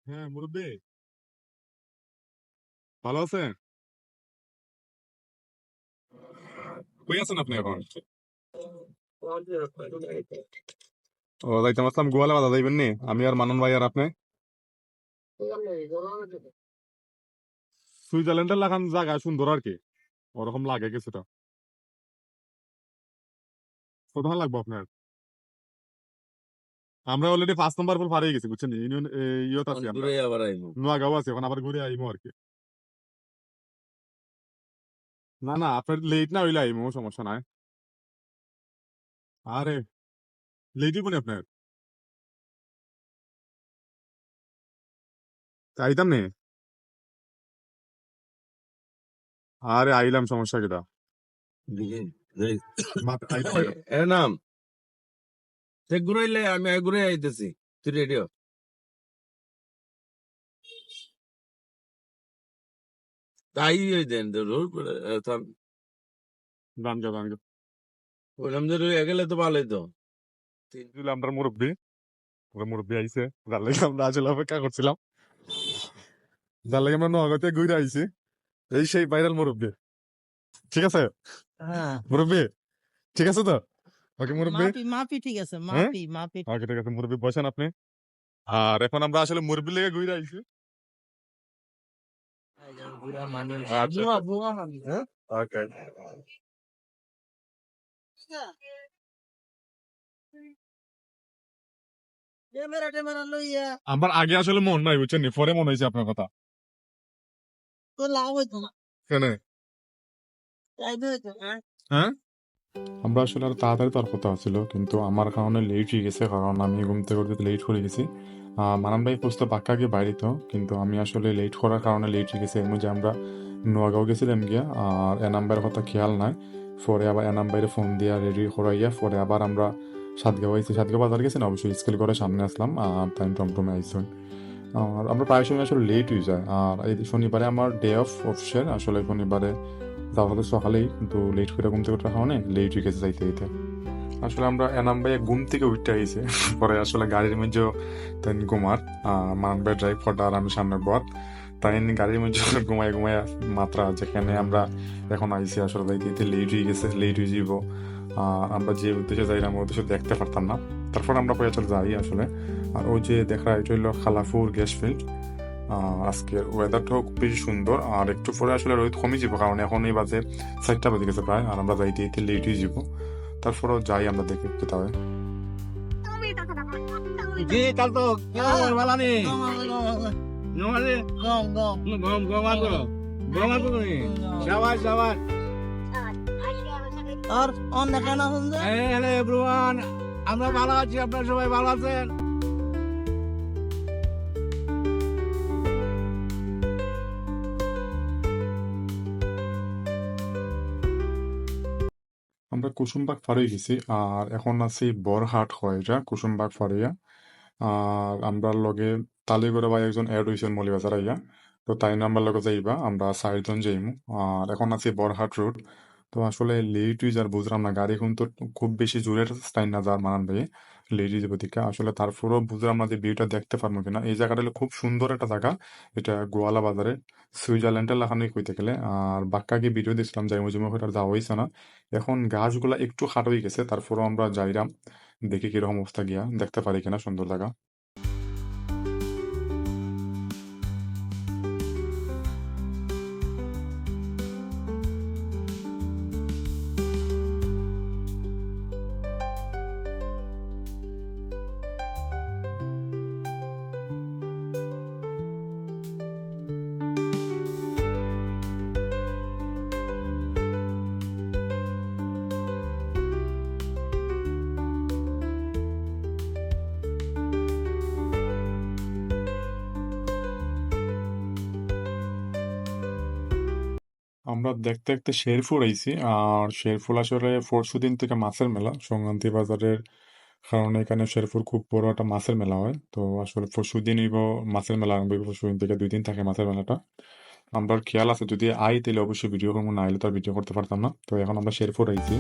হ্যাঁ মুরব্বী, ভালো আছেন? কই আছেন আপনি এখন? ও যাইতে আসলাম গোয়ালে বাজার যাইবেন নি? আমি আর মানন ভাই আর আপনি সুইজারল্যান্ডের লাগান জায়গা সুন্দর আর কি, ওরকম লাগে কিছুটা। কতক্ষণ লাগবে আপনার? আমরা অলরেডি 5 নম্বর পুল পার হয়ে গেছি, বুঝছেন? ইউনিয়ন ইয়ত আছি আমরা, ঘুরে আবার আইবো। নোয়াগাঁও আছি, এখন আবার ঘুরে আইমো আর কি। না না, আপনার লেট না হইলে আইমো, সমস্যা নাই। আরে লেট হইব নি আপনার? আইতাম নি? আরে আইলাম, সমস্যা কিটা? আইতাম আইতাম। এর নাম সে ঘুরাইলে আমি ঘুরে আইতেছি, তুই রেডিও তাই ওই দেন দান দান বললাম যে গেলে তো ভালোই তো। আমরা মুরব্বী, ওরা মুরব্বী আইছে, যার লাগে আমরা আসলে অপেক্ষা করছিলাম, যার লাগে আমরা নোয়াগাঁতে ঘুরে আইছি। এই সেই ভাইরাল মুরব্বী, ঠিক আছে হ্যাঁ মুরব্বী? ঠিক আছে তো? ওকে মুরব্বী, মাপি মাপি ঠিক আছে হ্যাঁ মাপি মাপি ওকে ঠিক আছে মুরব্বী, বসেন আপনি। আর এখন আমরা আসলে মুরব্বী লেগে ঘুরে আইছি। বুড়া মানুষ আচ্ছা বুড়া বুড়া মানুষ হ্যাঁ ওকে। ক্যামেরা ট্যামেরা লইয়া আমার আগে আসলে মন নাই, বুঝছেন নি? পরে মনে হয়েছে আপনার কথা। তো লাভ হইতো না কেন? চাইতে হইতো হ্যাঁ, আমরা আসলে আরো তাড়াতাড়ি তার কথা ছিল, কিন্তু আমার কারণে লেট হয়ে গেছে, কারণ আমি ঘুম থেকে উঠতে লেট করে গেছি। মানান ভাই খুঁজতে পাক্কা গিয়ে বাইরে তো, কিন্তু আমি আসলে লেট করার কারণে লেট হয়ে গেছে। এর মধ্যে আমরা নোয়াগাঁও গেছিলাম গিয়া, আর এ নাম্বারের কথা খেয়াল নাই। পরে আবার এ নাম্বারে ফোন দিয়া রেডি করাইয়া পরে আবার আমরা সাতগাঁও আইছি, সাতগাঁও বাজার গেছি না, অবশ্যই স্কুল করে সামনে আসলাম, আর টাইম টমটমে আইসুন। আর আমরা প্রায় সময় আসলে লেট হয়ে যায়। আর এই শনিবারে আমার ডে অফ অফিসের, আসলে শনিবারে যাওয়া হতো সকালেই, কিন্তু লেট করে ঘুম থেকে ওঠার কারণে লেট হয়ে গেছে যাইতে যাইতে। আসলে আমরা এনাম ভাই ঘুম থেকে উঠতে আইছে, পরে আসলে গাড়ির মধ্যে তেন ঘুমার, মান ভাই ড্রাইভ করটা আর আমি সামনে বর, তাই গাড়ির মধ্যে ঘুমাই ঘুমাই মাত্রা, যেখানে আমরা এখন আইছি আসলে যাইতে যাইতে লেট হয়ে গেছে, লেট হয়ে যাব। আমরা যে উদ্দেশ্যে যাইলাম ওই উদ্দেশ্যে দেখতে পারতাম না, তারপর আমরা পরে চলে যাই আসলে। আর ওই যে দেখা, এটা হইলো খালাফুর গ্যাস ফিল্ড। আজকের ওয়েদারটাও খুব বেশি সুন্দর, আর একটু পরে আসলে রোদ কমে যাবো, কারণ এখন এই বাজে 4টা বেজে গেছে প্রায়, আর আমরা যাইতে যাইতে লেট হয়ে যাবো। তারপরেও যাই আমরা দেখে যেতে হবে। জি কাল তো ভালো নেই গম গম গম গম আছো গম আছো তুমি সবাই সবাই আর অন্য কেন শুনছে হ্যালো এভরিওয়ান, আমরা ভালো আছি, আপনারা সবাই ভালো আছেন? আমরা কুসুমবাগ ফাড়ে গেছি, আর এখন আছি বরহাট হয়, এটা কুসুমবাগ ফাড়িয়া। আর আমরা লগে তালিগড়া ভাই একজন এড হয়েছেন মলিবাজার আইয়া, তো তাই নাম্বার লগে যাইবা, আমরা 4জন যাইমু। আর এখন আছি বরহাট রোড। তো আসলে লেট হয়ে যার বুঝলাম না, গাড়ি কিন্তু খুব বেশি জোরের স্টাইল না যার মানান ভাই, লেট হয়ে যাবো দিকে আসলে। তারপরেও বুঝলাম না যে ভিউটা দেখতে পারবো কিনা। এই জায়গাটা হলো খুব সুন্দর একটা জায়গা, এটা গোয়ালা বাজারে, সুইজারল্যান্ডের লাখানি কইতে গেলে। আর বাক্কাকে ভিডিও দিয়েছিলাম, যাই মজুমা করে আর যাওয়া হয়েছে না। এখন গাছগুলা একটু খাটো হয়ে গেছে, তারপরেও আমরা যাইলাম, দেখি কিরকম অবস্থা, গিয়া দেখতে পারি কিনা সুন্দর জায়গা। আমরা দেখতে দেখতে শেরপুর আইছি, আর শেরপুর আসলে পরশু দিন থেকে মাছের মেলা সংক্রান্তি বাজারের কারণে, এখানে শেরপুর খুব বড় একটা মাছের মেলা হয়। তো আসলে পরশু দিন মাছের মেলা আরম্ভ হইব, পরশু দিন থেকে 2 দিন থাকে মাছের মেলাটা। আমরা খেয়াল আছে যদি আই তাহলে অবশ্যই ভিডিও করবো, না আইলে তো আর ভিডিও করতে পারতাম না। তো এখন আমরা শেরপুর আইছি।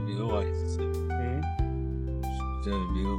ভিউ আইছে ভিউ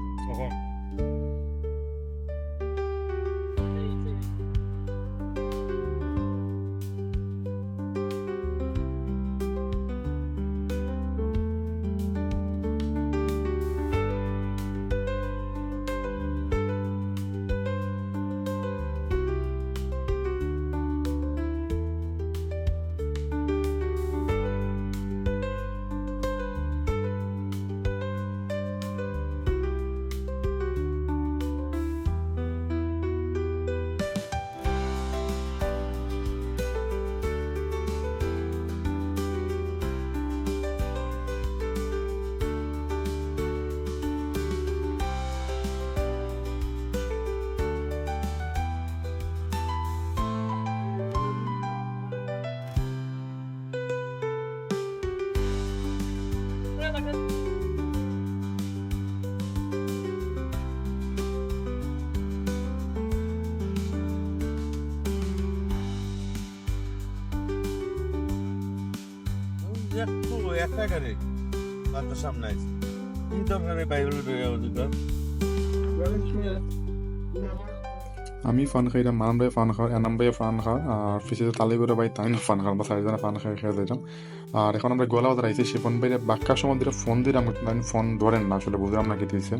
একটু একটা গাড়ি আপনার সামনে আছে কি দরকার বাইবেল দোকান আমি ফান খাইলাম, মান ভাই ফান খাওয়ার, এনাম ভাই ফান খাওয়ার, আর পিছিয়ে তালি করে ভাই তাই না ফান খাওয়ার, আমরা চারিজনে ফান খাই খেয়ে যাইতাম। আর এখন আমরা গোলা বাজার আইছি, শিপন ভাই বাক্কার সময় ধরে ফোন দিলাম, ফোন ধরেন না, আসলে বুঝলাম না কি দিয়েছে।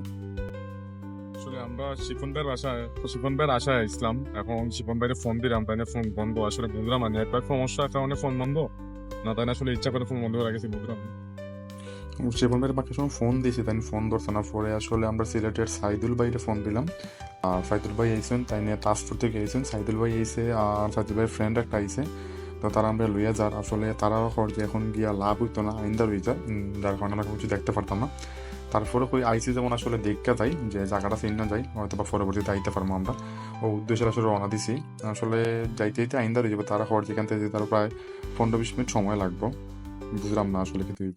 আসলে আমরা শিপন ভাইয়ের আশায় আসলাম, এখন শিপন ভাইয়ের ফোন দিলাম, তাই ফোন বন্ধ, আসলে বুঝলাম না একবার সমস্যার কারণে ফোন বন্ধ না, তাই আসলে ইচ্ছা করে ফোন বন্ধ করে গেছি, বুঝলাম। শিপন ভাইয়ের বাক্কার সময় ফোন দিয়েছি, তাই ফোন ধরছে না, পরে আসলে আমরা সিলেটের সাইদুল ভাইয়ের ফোন দিলাম, আর সাইদুল ভাই আইসেন, তাই নিয়ে তাজপুর থেকে আইসেন, সাইদুল ভাই আইসে আর সাইদুল ভাইয়ের ফ্রেন্ড একটা আইসে, তো তারা আমরা লইয়া যার আসলে তারাও যে এখন গিয়া লাভ হইতো না, আইন্দা রয়ে যায়, যার কারণে আমরা কিছু দেখতে পারতাম না। তারপরে ওই আইসি যেমন আসলে দেখা যাই যে জায়গাটা চিন না যাই, হয়তো বা পরবর্তীতে আইতে পারবো আমরা, ও উদ্দেশ্যে আসলে রওনা দিছি, আসলে যাইতে যাইতে আইন্দা রয়ে যাবো, তারা হওয়ার যেখান থেকে তার প্রায় 15-20 মিনিট সময় লাগবো, বুঝলাম না আসলে কি তুই।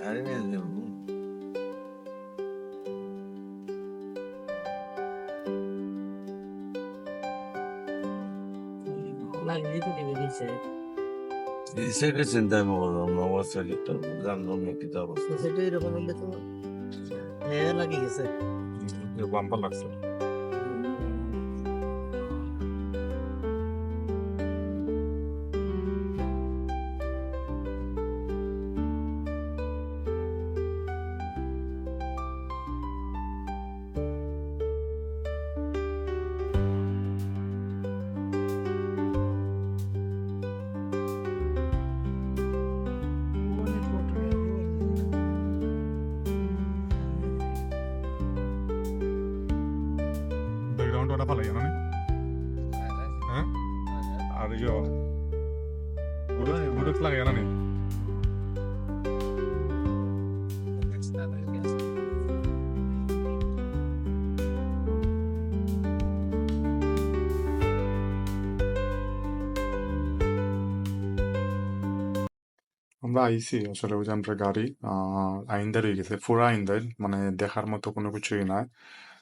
আরে সেটা চিন্তা আমি করলাম না, অবস্থা যেটা জানলাম না কি অবস্থা সেটা এরকম হইলে তো লাগে গেছে। বাম্পার লাগছে। ব্যাকগ্রাউন্ড ওটা ভালো জানো হ্যাঁ, আর ব্লুটুথ লাগে জানো নি। আমরা আইসি আসলে ওই যে আমরা গাড়ি আইন্দার হয়ে গেছে, পুরা আইন্দার, মানে দেখার মতো কোনো কিছুই নাই।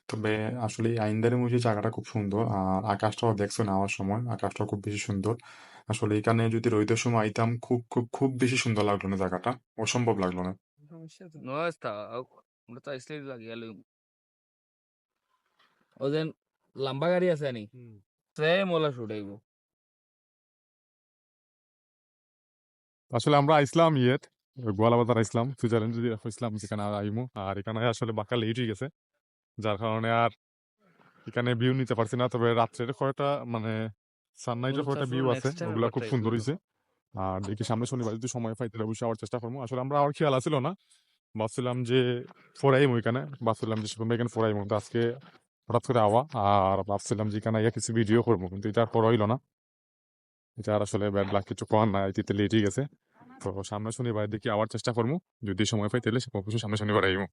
তবে আসলে এই আইন্দারের মধ্যে জায়গাটা খুব সুন্দর, আর আকাশটাও দেখছো নেওয়ার সময়, আকাশটাও খুব বেশি সুন্দর। আসলে এখানে যদি রোদের সময় আইতাম, খুব খুব খুব বেশি সুন্দর লাগলো না, জায়গাটা অসম্ভব লাগলো না। No está. আমরা তো আইসলে লাগিয়া লইম ওদের লম্বা গাড়ি আছে নি সেম ওলা শুটাইব। আসলে আমরা আইসলাম গোয়ালাবাজার আইসলাম, সুইজারল্যান্ড যদি ইসলাম যেখানে আইমু, আর এখানে আসলে বাঁকা লেট হয়ে গেছে, যার কারণে আর এখানে ভিউ নিতে পারছি না। তবে রাত্রের কয়টা মানে সানরাইজের কয়টা ভিউ আছে, ওগুলা খুব সুন্দর হয়েছে। আর দেখি সামনে শনিবার যদি সময় পাই তাহলে অবশ্যই আবার চেষ্টা করবো। আসলে আমরা আর খেয়াল আসছিল না, ভাবছিলাম যে ফোরাইমু এখানে, ভাবছিলাম যে এখানে ফোরাইমু, কিন্তু আজকে হঠাৎ করে আওয়া, আর ভাবছিলাম যে এখানে কিছু ভিডিও করবো, কিন্তু এটা আর করা হইলো না। এটা আর আসলে ব্যাড লাক, কিছু করার নাই, আইতে লেট হয়ে গেছে। তো সামনে শনিবার দেখি আবার চেষ্টা করবো, যদি সময় পাই তাহলে অবশ্যই সামনে শনিবার আইবো।